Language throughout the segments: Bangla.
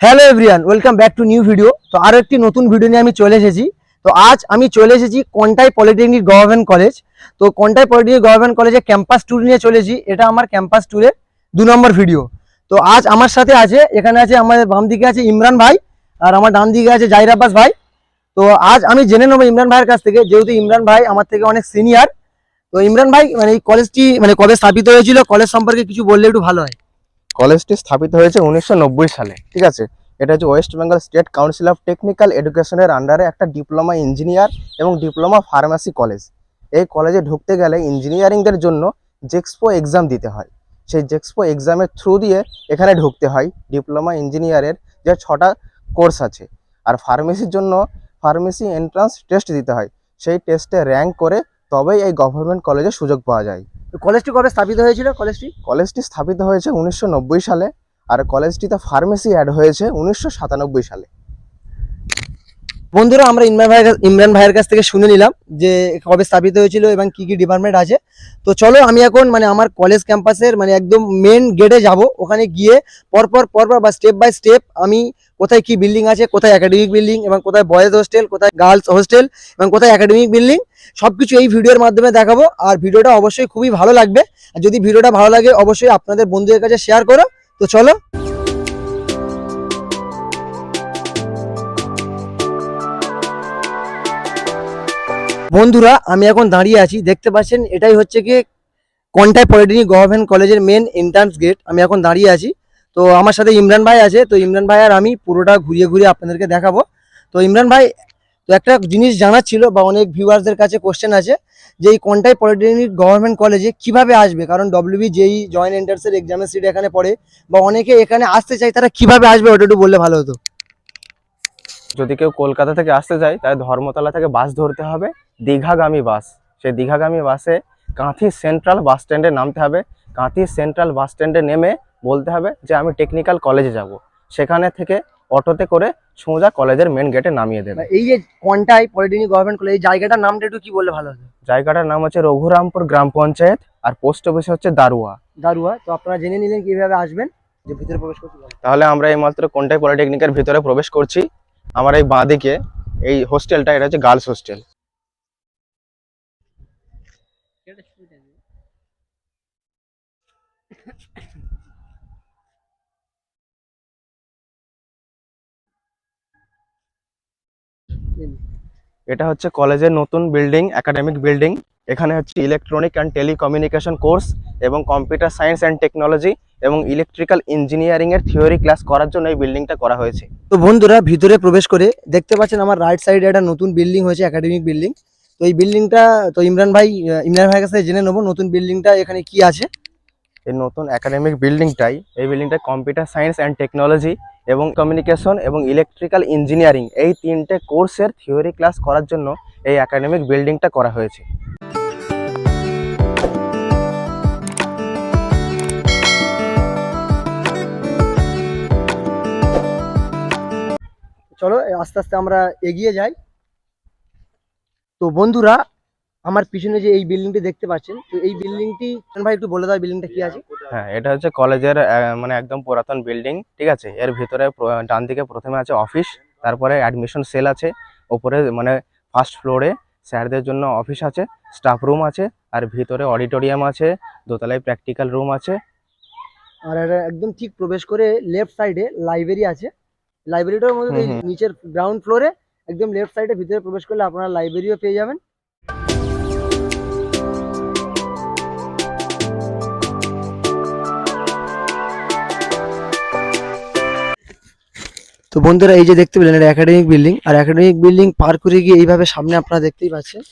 Hello everyone, welcome back to new video. তো আরও একটি নতুন ভিডিও নিয়ে আমি চলে এসেছি। তো আজ আমি চলে এসেছি কন্টাই পলিটেকনিক গভর্নমেন্ট কলেজ। তো কন্টাই পলিটেকনিক গভর্নমেন্ট কলেজে ক্যাম্পাস ট্যুর নিয়ে চলেছি। এটা আমার ক্যাম্পাস ট্যুরের 2 নম্বর ভিডিও। তো আজ আমার সাথে আছে, এখানে আছে আমাদের বাম দিকে আছে ইমরান ভাই, আর আমার ডান দিকে আছে জাহির আব্বাস ভাই। তো আজ আমি জেনে নেবো ইমরান ভাইয়ের কাছ থেকে, যেহেতু ইমরান ভাই আমার থেকে অনেক সিনিয়র। তো ইমরান ভাই, মানে এই কলেজটি মানে কবে স্থাপিত হয়েছিল, কলেজ সম্পর্কে কিছু বললে একটু ভালো হয়। কলেজটি স্থাপিত হয়েছে 1990 সালে। ঠিক আছে, এটা হচ্ছে West Bengal state council of technical এডুকেশনের আন্ডারে একটা ডিপ্লোমা ইঞ্জিনিয়ার এবং ডিপ্লোমা ফার্মাসি কলেজ। এই কলেজে ঢুকতে গেলে ইঞ্জিনিয়ারিংদের জন্য জেক্সপো এক্সাম দিতে হয়। সেই জেক্সপো এক্সামের থ্রু দিয়ে এখানে ঢুকতে হয়। ডিপ্লোমা ইঞ্জিনিয়ারের যে 6টা কোর্স আছে, আর ফার্মেসির জন্য ফার্মেসি এন্ট্রান্স টেস্ট দিতে হয়। সেই টেস্টে র্যাঙ্ক করে তবেই এই গভর্নমেন্ট কলেজে সুযোগ পাওয়া যায়। তো কলেজটি কবে স্থাপিত হয়েছিল? কলেজটি স্থাপিত হয়েছে 1990 সালে, আর কলেজটিতে ফার্মেসি অ্যাড হয়েছে 1997 সালে। বন্ধুরা, আমরা ইমরান ভাইয়ের কাছ থেকে শুনে নিলাম যে কবে স্থাপিত হয়েছিল এবং কি কি ডিপার্টমেন্ট আছে। তো চলো আমি এখন মানে আমার কলেজ ক্যাম্পাসের মানে একদম মেন গেটে যাব। ওখানে গিয়ে পরপর পরপর বা স্টেপ বাই স্টেপ আমি কোথায় কি বিল্ডিং আছে, কোথায় একাডেমিক বিল্ডিং এবং কোথায় বয়েজ হোস্টেল, কোথায় গার্লস হোস্টেল এবং কোথায় একাডেমিক বিল্ডিং, সবকিছু এই ভিডিওর মাধ্যমে দেখাবো। আর ভিডিওটা অবশ্যই খুবই ভালো লাগবে। আর যদি ভিডিওটা ভালো লাগে অবশ্যই আপনাদের বন্ধুদের কাছে শেয়ার করো। তো চলো। বন্ধুরা, আমি এখন দাঁড়িয়ে আছি, দেখতে পাচ্ছেন এটাই হচ্ছে কি কন্টাই পলিটেকনিক গভর্নমেন্ট কলেজের মেন এন্ট্রান্স গেট। আমি এখন দাঁড়িয়ে আছি। তো আমার সাথে ইমরান ভাই আছে। তো ইমরান ভাই আর আমি পুরোটা ঘুরিয়ে ঘুরিয়ে আপনাদেরকে দেখাবো। তো ইমরান ভাই, তো একটা জিনিস জানার ছিল বা অনেক ভিউয়ার্সদের কাছে কোশ্চেন আছে যে এই কন্টাই পলিটেকনিক গভর্নমেন্ট কলেজে কিভাবে আসবে, কারণ ডব্লিউবি জেই জয়েন্ট এন্ট্রান্সের এক্সামের সিট এখানে পড়ে, বা অনেকে এখানে আসতে চায়, তারা কিভাবে আসবে ওটা একটু বললে ভালো হতো। যদি কেউ কলকাতা থেকে আসতে চায় তাহলে ধর্মতলা থেকে বাস ধরতে হবে, দীঘাগামী বাস। সেই দীঘাগামী বাসে কাঁথি সেন্ট্রাল বাস স্ট্যান্ডে নামতে হবে। কাঁথি সেন্ট্রাল বাস স্ট্যান্ডে নেমে বলতে হবে যে আমি টেকনিক্যাল কলেজে যাব। সেখানে থেকে অটোতে করে সোজা কলেজের মেন গেটে নামিয়ে দেবে। এই যে কন্টাই পলিটেকনিক গভর্নমেন্ট কলেজ, এই জায়গাটার নামটা একটু কি বললে ভালো হতো। জায়গাটার নাম হচ্ছে রঘুরামপুর গ্রাম পঞ্চায়েত, আর পোস্ট অফিস হচ্ছে দারুয়া। তো আপনারা জেনে নিলেন কিভাবে আসবেন, যে ভিতরে প্রবেশ করতে পারবেন। তাহলে আমরা এই মাত্র কন্টাই পলিটেকনিকের ভিতরে প্রবেশ করছি। আমার এই বাঁদিকে এই হোস্টেলটা, এটা হচ্ছে গার্লস হোস্টেল। এটা হচ্ছে কলেজের নতুন বিল্ডিং, একাডেমিক বিল্ডিং। এখানে হচ্ছে ইলেকট্রনিক অ্যান্ড টেলিকমিউনিকেশন কোর্স এবং কম্পিউটার সায়েন্স অ্যান্ড টেকনোলজি এবং ইলেকট্রিক্যাল ইঞ্জিনিয়ারিং এর থিওরি ক্লাস করার জন্য এই বিল্ডিংটা করা হয়েছে। তো বন্ধুরা, ভিতরে প্রবেশ করে দেখতে পাচ্ছেন আমার রাইট সাইডে একটা নতুন বিল্ডিং হয়েছে, একাডেমিক বিল্ডিং। তো এই বিল্ডিংটা, তো ইমরান ভাইয়ের কাছে জেনে নেবো নতুন বিল্ডিংটা এখানে কি আছে। এই নতুন একাডেমিক বিল্ডিংটাই, এই বিল্ডিংটা কম্পিউটার সায়েন্স অ্যান্ড টেকনোলজি এবং কমিউনিকেশন এবং ইলেকট্রিক্যাল ইঞ্জিনিয়ারিং এই 3টে কোর্সের থিওরি ক্লাস করার জন্য এই একাডেমিক বিল্ডিংটা করা হয়েছে। চলো আস্তে আস্তে আমরা এগিয়ে যাই। তো বন্ধুরা, আমার পিছনে যে এই বিল্ডিংটি দেখতে পাচ্ছেন, তো এই বিল্ডিংটি ভাই একটু বলে দাও বিল্ডিংটা কি আছে। হ্যাঁ, এটা হচ্ছে কলেজের মানে একদম পুরাতন বিল্ডিং। ঠিক আছে, এর ভিতরে ডান দিকে প্রথমে আছে অফিস, তারপরে অ্যাডমিশন সেল আছে, ওপরে মানে ফার্স্ট ফ্লোরে স্যারদের জন্য অফিস আছে, স্টাফ রুম আছে, আর ভিতরে অডিটোরিয়াম আছে, দোতলায় প্র্যাকটিক্যাল রুম আছে। আর এটা একদম ঠিক প্রবেশ করে লেফট সাইডে লাইব্রেরি আছে। লাইব্রেরিটার মধ্যে এই নিচের গ্রাউন্ড ফ্লোরে একদম লেফট সাইডে ভিতরে প্রবেশ করলে আপনারা লাইব্রেরিও পেয়ে যাবেন। তো বন্ধুরা, এই যে দেখতে পেলেন এটা একাডেমিক বিল্ডিং, আর একাডেমিক বিল্ডিং পার করে গিয়ে এইভাবে সামনে আপনারা দেখতেই পাচ্ছেন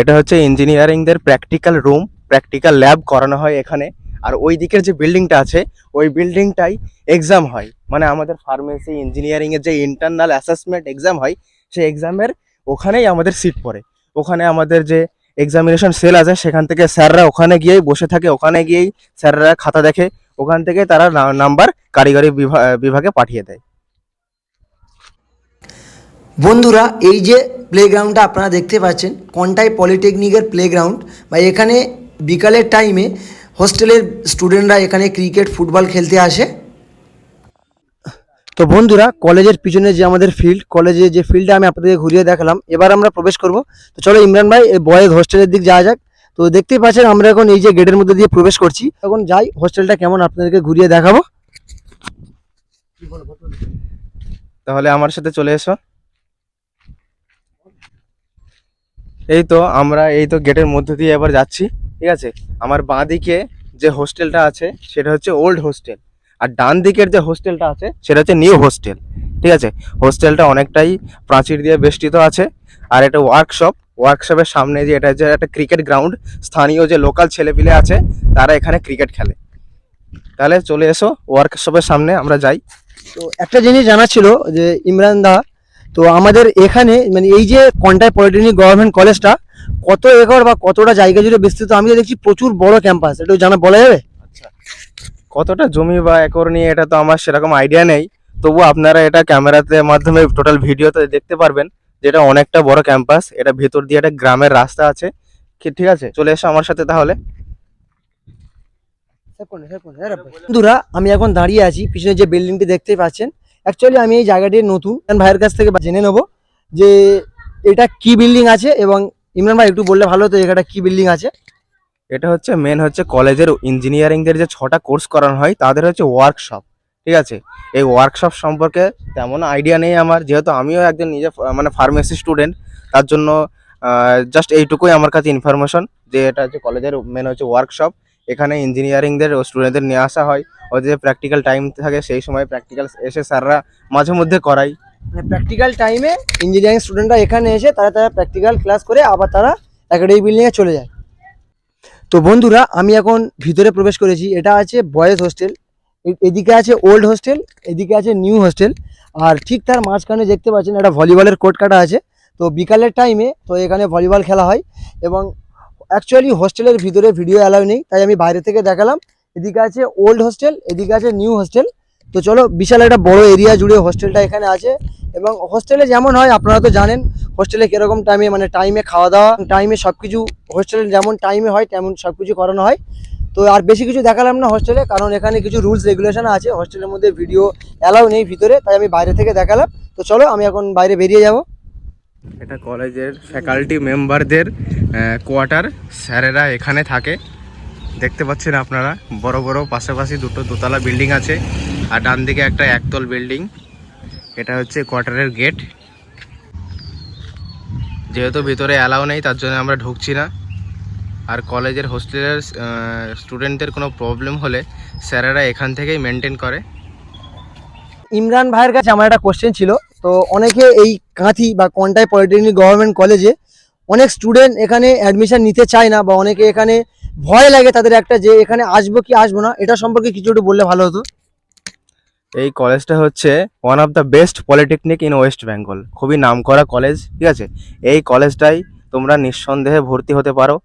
এটা হচ্ছে ইঞ্জিনিয়ারিংদের প্র্যাকটিক্যাল রুম, প্র্যাকটিক্যাল ল্যাব করানো হয় এখানে। আর ওই দিকের যে বিল্ডিংটা আছে, ওই বিল্ডিংটাই এক্সাম হয়, মানে আমাদের ফার্মেসি ইঞ্জিনিয়ারিং এর যে ইন্টারনাল অ্যাসেসমেন্ট এক্সাম হয়, সেই এক্সামের ওখানেই আমাদের সিট পড়ে। ওখানে আমাদের যে এক্সামিনেশন সেল আছে, সেখান থেকে স্যাররা ওখানে গিয়েই বসে থাকে, ওখানে গিয়েই স্যাররা খাতা দেখে, ওখান থেকে তারা নাম্বার কারিগরি বিভাগে পাঠিয়ে দেয়। বন্ধুরা, এই যে প্লেগ্রাউন্ডটা আপনারা দেখতে পাচ্ছেন কন্টাই পলিটেকনিকের প্লেগ্রাউন্ড, বা এখানে বিকালের টাইমে হোস্টেলের স্টুডেন্টরা এখানে ক্রিকেট ফুটবল খেলতে আসে। তো বন্ধুরা, কলেজের পিছনে যে আমাদের ফিল্ড, কলেজে যে ফিল্ডে আমি আপনাদেরকে ঘুরিয়ে দেখালাম, এবার আমরা প্রবেশ করব। তো চলো ইমরান ভাই, এই বয়েজ হোস্টেলের দিক যাওয়া যাক। তো দেখতেই পাচ্ছেন আমরা এখন এই যে গেটের মধ্যে দিয়ে প্রবেশ করছি। এখন যাই, হোস্টেলটা কেমন আপনাদেরকে ঘুরিয়ে দেখাবো। তাহলে আমার সাথে চলে এসো। এই তো গেটের মধ্যে দিয়ে এবার যাচ্ছি, ঠিক আছে। আমার বাঁ দিকে যে হোস্টেলটা আছে সেটা হচ্ছে ওল্ড হোস্টেল, আর ডান দিকের যে হোস্টেলটা আছে সেটা হচ্ছে নিউ হোস্টেল, ঠিক আছে। হোস্টেলটা অনেকটাই প্রাচীর দিয়ে বেষ্টিত আছে, আর এটা ওয়ার্কশপের সামনে যে এটা হচ্ছে একটা ক্রিকেট গ্রাউন্ড। স্থানীয় যে লোকাল ছেলেপিলে আছে তারা এখানে ক্রিকেট খেলে। তাহলে চলে এসো, ওয়ার্কশপের সামনে আমরা যাই। তো একটা জিনিস জানা ছিল যে ইমরান দা, তো আমাদের এখানে মানে এই যে কন্টাই পলিটেকনিক গভর্নমেন্ট কলেজটা কত একর বা কতটা জায়গা জুড়ে বিস্তৃত? আমি তো দেখছি প্রচুর বড় ক্যাম্পাস, একটু জানা বলা যাবে? আচ্ছা, কতটা জমি বা একর নিয়ে এটা তো আমার সেরকম আইডিয়া নেই, তবু আপনারা এটা ক্যামেরাতে মাধ্যমে টোটাল ভিডিওতে দেখতে পারবেন যে এটা অনেকটা বড় ক্যাম্পাস। এটা ভেতর দিয়ে একটা গ্রামের রাস্তা আছে, ঠিক আছে। চলে এসো আমার সাথে তাহলে। বন্ধুরা, আমি এখন দাঁড়িয়ে আছি পিছনে যে বিল্ডিংটি দেখতেই পাচ্ছেন। অ্যাকচুয়ালি আমি এই জায়গাটি নতুন, ইমরান ভাইয়ের কাছ থেকে জেনে নেবো যে এটা কি বিল্ডিং আছে, এবং ইমরান ভাই একটু বললে ভালো হতো এটা কি বিল্ডিং আছে। এটা হচ্ছে মেন হচ্ছে কলেজের ইঞ্জিনিয়ারিংদের যে 6টা কোর্স করানো হয় তাদের হচ্ছে ওয়ার্কশপ, ঠিক আছে। এই ওয়ার্কশপ সম্পর্কে তেমন আইডিয়া নেই আমার, যেহেতু আমিও একজন নিজে মানে ফার্মেসি স্টুডেন্ট, তার জন্য জাস্ট এইটুকুই আমার কাছে ইনফরমেশন যে এটা হচ্ছে কলেজের মেন হচ্ছে ওয়ার্কশপ। এখানে ইঞ্জিনিয়ারিংদের ও স্টুডেন্টদের নিয়ে আসা হয়, ওদের যে প্র্যাকটিক্যাল টাইম থাকে সেই সময় প্র্যাকটিক্যাল এসে স্যাররা মাঝে মধ্যে করায়। মানে প্র্যাকটিক্যাল টাইমে ইঞ্জিনিয়ারিং স্টুডেন্টরা এখানে এসে তারা প্র্যাকটিক্যাল ক্লাস করে আবার তারা একাডেমিক বিল্ডিংয়ে চলে যায়। তো বন্ধুরা, আমি এখন ভিতরে প্রবেশ করেছি। এটা আছে বয়েজ হোস্টেল, এদিকে আছে ওল্ড হোস্টেল, এদিকে আছে নিউ হোস্টেল, আর ঠিক তার মাঝখানে দেখতে পাচ্ছেন একটা ভলিবলের কোর্ট কাটা আছে। তো বিকালের টাইমে তো এখানে ভলিবল খেলা হয়, এবং অ্যাকচুয়ালি হোস্টেলের ভিতরে ভিডিও অ্যালাউ নেই, তাই আমি বাইরে থেকে দেখালাম। এদিকে আছে ওল্ড হোস্টেল, এদিকে আছে নিউ হোস্টেল। তো চলো, বিশাল একটা বড় এরিয়া জুড়ে হোস্টেলটা এখানে আছে। এবং হোস্টেলে যেমন হয় আপনারা তো জানেন, হোস্টেলে কীরকম টাইমে মানে টাইমে খাওয়া দাওয়া, টাইমে সব কিছু হোস্টেলে যেমন টাইমে হয় তেমন সব কিছু করানো হয়। তো আর বেশি কিছু দেখালাম না হোস্টেলে, কারণ এখানে কিছু রুলস রেগুলেশন আছে, হোস্টেলের মধ্যে ভিডিও অ্যালাউ নেই ভিতরে, তাই আমি বাইরে থেকে দেখালাম। তো চলো, আমি এখন বাইরে বেরিয়ে যাব। এটা কলেজের ফ্যাকাল্টি মেম্বারদের কোয়ার্টার, স্যারেরা এখানে থাকে। দেখতে পাচ্ছেন আপনারা বড় বড় পাশাপাশি দুটো দোতলা বিল্ডিং আছে, আর ডান দিকে একটা একতল বিল্ডিং। এটা হচ্ছে কোয়ার্টারের গেট। যেহেতু ভিতরে অ্যালাউ নেই তার জন্য আমরা ঢুকছি না। আর কলেজের হোস্টেলের স্টুডেন্টদের কোনো প্রবলেম হলে স্যারেরা এখান থেকেই মেনটেন করে। ইমরান ভাইয়ের কাছে আমার একটা কোশ্চেন ছিল। তো অনেকে এই কাঁথি বা কন্টাই পলিটেকনিক গভর্নমেন্ট কলেজে অনেক স্টুডেন্ট এখানে অ্যাডমিশন নিতে চায় না, বা অনেকে এখানে ভয় লাগে তাদের একটা, যে এখানে আসবো কি আসবো না। এটা সম্পর্কে কিছু একটু বললে ভালো হতো। এই কলেজটা হচ্ছে one of the best polytechnic in West Bengal, খুবই নামকরা কলেজ, ঠিক আছে। এই কলেজটাই তোমরা নিঃসন্দেহে ভর্তি হতে পারো।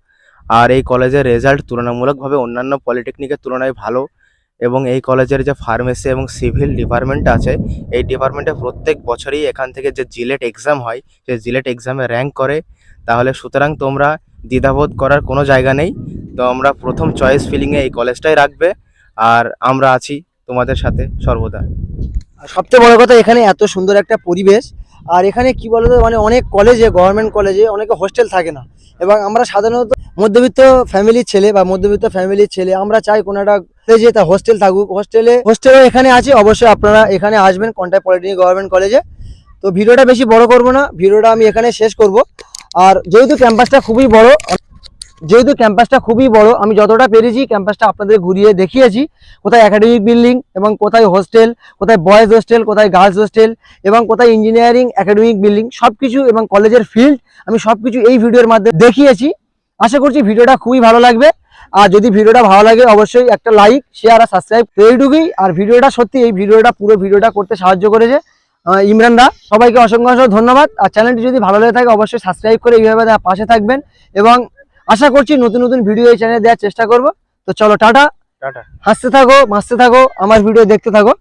আর এই কলেজের রেজাল্ট তুলনামূলকভাবে অন্যান্য পলিটেকনিকের তুলনায় ভালো, এবং এই কলেজের যে ফার্মেসি এবং সিভিল ডিপার্টমেন্ট আছে, এই ডিপার্টমেন্টে প্রত্যেক বছরই এখান থেকে যে জিলেট এক্সাম হয় সেই জিলেট এক্সামে র্যাঙ্ক করে। তাহলে সুতরাং তোমরা দ্বিধাবোধ করার কোনো জায়গা নেই। তো আমরা প্রথম চয়েস ফিলিংয়ে এই কলেজটাই রাখবে, আর আমরা আছি তোমাদের সাথে সর্বদা। আর সবচেয়ে বড় কথা, এখানে এত সুন্দর একটা পরিবেশ। আর এখানে কি বলতো, মানে অনেক কলেজে, গভর্নমেন্ট কলেজে অনেকে হোস্টেল থাকে না, এবং আমরা সাধারণত মধ্যবিত্ত ফ্যামিলির ছেলে বা মধ্যবিত্ত ফ্যামিলির ছেলে আমরা চাই কোনো একটা কলেজে তা হোস্টেল থাকুক। হোস্টেলও এখানে আছে, অবশ্যই আপনারা এখানে আসবেন কন্টাই পলিটেকনিক গভর্নমেন্ট কলেজে। তো ভিডিওটা বেশি বড় করব না, ভিডিওটা আমি এখানে শেষ করব। আর যেহেতু ক্যাম্পাসটা খুবই বড়, আমি যতটা পেরেছি ক্যাম্পাসটা আপনাদের ঘুরিয়ে দেখিয়েছি। কোথায় একাডেমিক বিল্ডিং, এবং কোথায় হোস্টেল, কোথায় বয়েজ হোস্টেল, কোথায় গার্লস হোস্টেল, এবং কোথায় ইঞ্জিনিয়ারিং একাডেমিক বিল্ডিং, সবকিছু, এবং কলেজের ফিল্ড, আমি সবকিছু এই ভিডিওর মাধ্যমে দেখিয়েছি। আশা করছি ভিডিওটা খুবই ভালো লাগবে। আর যদি ভিডিওটা ভালো লাগে অবশ্যই একটা লাইক, শেয়ার আর সাবস্ক্রাইব, এইটুকুই। আর ভিডিওটা সত্যি, এই পুরো ভিডিওটা করতে সাহায্য করেছে ইমরান দা। সবাইকে অসংখ্য ধন্যবাদ। আর চ্যানেলটি যদি ভালো লাগে থাকে অবশ্যই সাবস্ক্রাইব করে এইভাবে পাশে থাকবেন, এবং আশা করছি নতুন নতুন ভিডিও এই চ্যানেলে দেওয়ার চেষ্টা করব। তো চলো, টাটা। টাটা। হাসতে থাকো, মাসতে থাকো, আমার ভিডিও দেখতে থাকো।